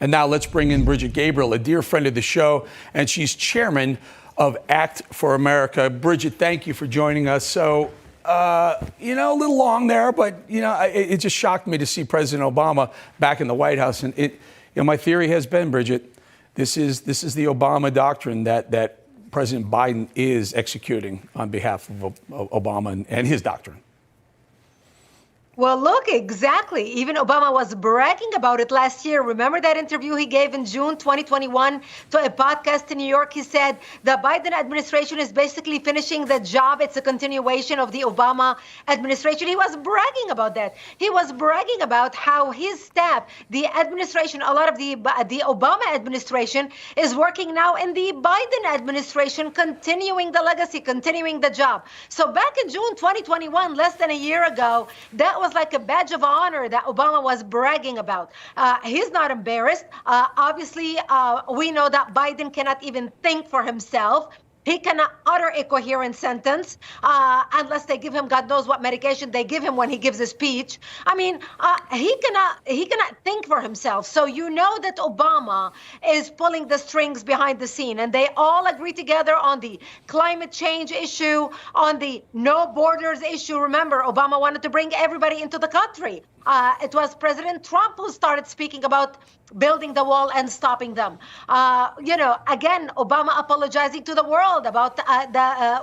And now let's bring in Brigitte Gabriel, a dear friend of the show, and she's chairman of Act for America. Brigitte, thank you for joining us. So, a little long there, but, it just shocked me to see President Obama back in the White House. And my theory has been, Brigitte, this is the Obama doctrine that President Biden is executing on behalf of Obama and his doctrine. Well, look, exactly. Even Obama was bragging about it last year. Remember that interview he gave in June 2021 to a podcast in New York? He said the Biden administration is basically finishing the job. It's a continuation of the Obama administration. He was bragging about that. He was bragging about how his staff, the administration, a lot of the Obama administration is working now in the Biden administration, continuing the legacy, continuing the job. So back in June 2021, less than a year ago, that was like a badge of honor that Obama was bragging about. He's not embarrassed. Obviously, we know that Biden cannot even think for himself. He cannot utter a coherent sentence unless they give him, God knows what medication they give him when he gives a speech. I mean, he cannot think for himself. So you know that Obama is pulling the strings behind the scene, and they all agree together on the climate change issue, on the no borders issue. Remember, Obama wanted to bring everybody into the country. It was President Trump who started speaking about building the wall and stopping them. Again, Obama apologizing to the world about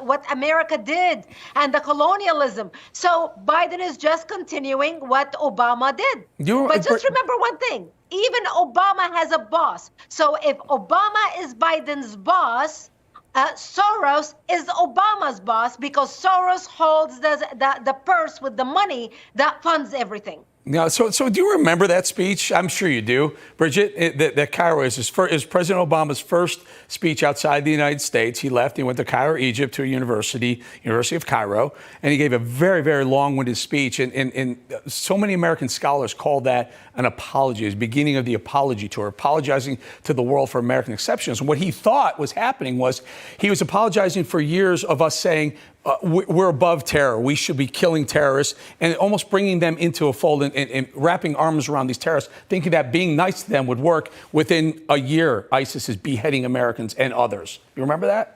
what America did and the colonialism. So Biden is just continuing what Obama did. But just remember one thing. Even Obama has a boss. So if Obama is Biden's boss, Soros is Obama's boss, because Soros holds the purse with the money that funds everything. Yeah, so do you remember that speech? I'm sure you do, Brigitte. That Cairo is President Obama's first speech outside the United States. He left. He went to Cairo, Egypt, to a University of Cairo, and he gave a very, very long-winded speech. And so many American scholars call that an apology, the beginning of the apology tour, apologizing to the world for American exceptions. And what he thought was happening was he was apologizing for years of us saying, we're above terror. We should be killing terrorists, and almost bringing them into a fold and wrapping arms around these terrorists, thinking that being nice to them would work. Within a year, ISIS is beheading Americans and others. You remember that?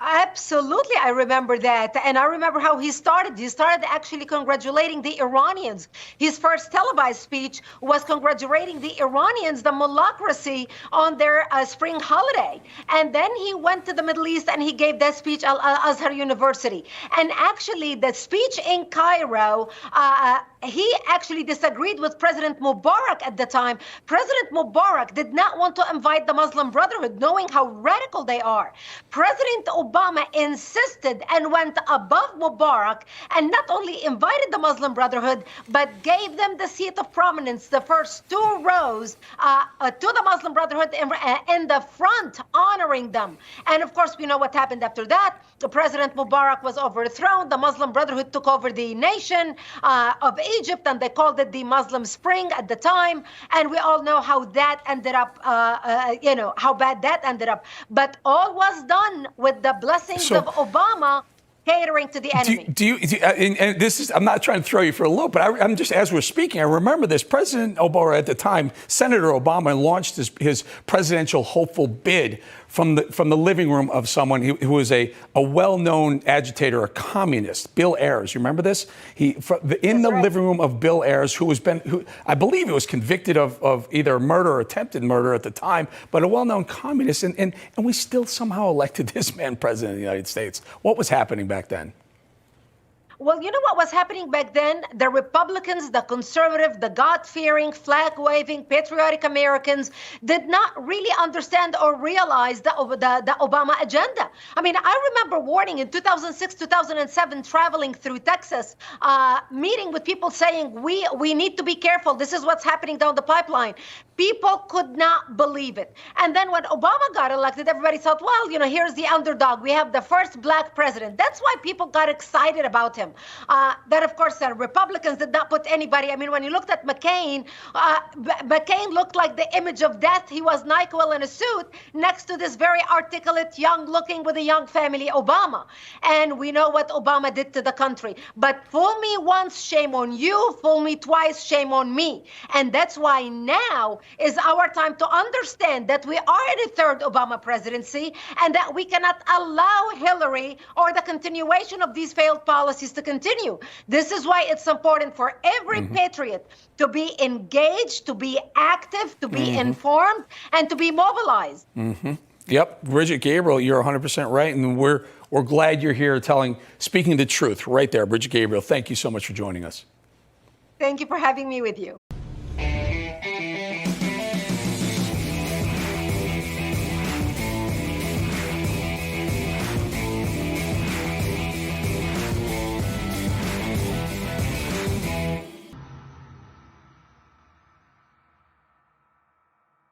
Absolutely, I remember that. And I remember how he started. He started actually congratulating the Iranians. His first televised speech was congratulating the Iranians, the mullahocracy, on their spring holiday. And then he went to the Middle East and he gave that speech at Al-Azhar University. And actually, the speech in Cairo, he actually disagreed with President Mubarak at the time. President Mubarak did not want to invite the Muslim Brotherhood, knowing how radical they are. President Obama insisted and went above Mubarak and not only invited the Muslim Brotherhood, but gave them the seat of prominence, the first two rows to the Muslim Brotherhood in the front, honoring them. And of course, we know what happened after that. President Mubarak was overthrown. The Muslim Brotherhood took over the nation of Egypt, and they called it the Muslim Spring at the time. And we all know how that ended up, how bad that ended up. But all was done with the blessings of Obama catering to the enemy. And this is, I'm not trying to throw you for a loop, but I'm just, as we're speaking, I remember this. President Obama at the time, Senator Obama, launched his presidential hopeful bid from the living room of someone who was a well-known agitator, a communist, Bill Ayers. You remember this? In the living room of Bill Ayers, who I believe he was convicted of either murder or attempted murder at the time, but a well-known communist, and we still somehow elected this man president of the United States. What was happening back then? Well, you know what was happening back then? The Republicans, the conservative, the God-fearing, flag-waving, patriotic Americans did not really understand or realize the Obama agenda. I mean, I remember warning in 2006, 2007, traveling through Texas, meeting with people saying, we need to be careful. This is what's happening down the pipeline. People could not believe it. And then when Obama got elected, everybody thought, well, here's the underdog. We have the first black president. That's why people got excited about him. him. That, of course, Republicans did not put anybody. I mean, when you looked at McCain, McCain looked like the image of death. He was NyQuil in a suit next to this very articulate, young-looking with a young family, Obama. And we know what Obama did to the country. But fool me once, shame on you. Fool me twice, shame on me. And that's why now is our time to understand that we are in a third Obama presidency and that we cannot allow Hillary or the continuation of these failed policies to continue. This is why it's important for every patriot to be engaged, to be active, to be informed, and to be mobilized. Yep, Brigitte Gabriel, you're 100% right, and we're glad you're here speaking the truth right there. Brigitte Gabriel, thank you so much for joining us. Thank you for having me with you.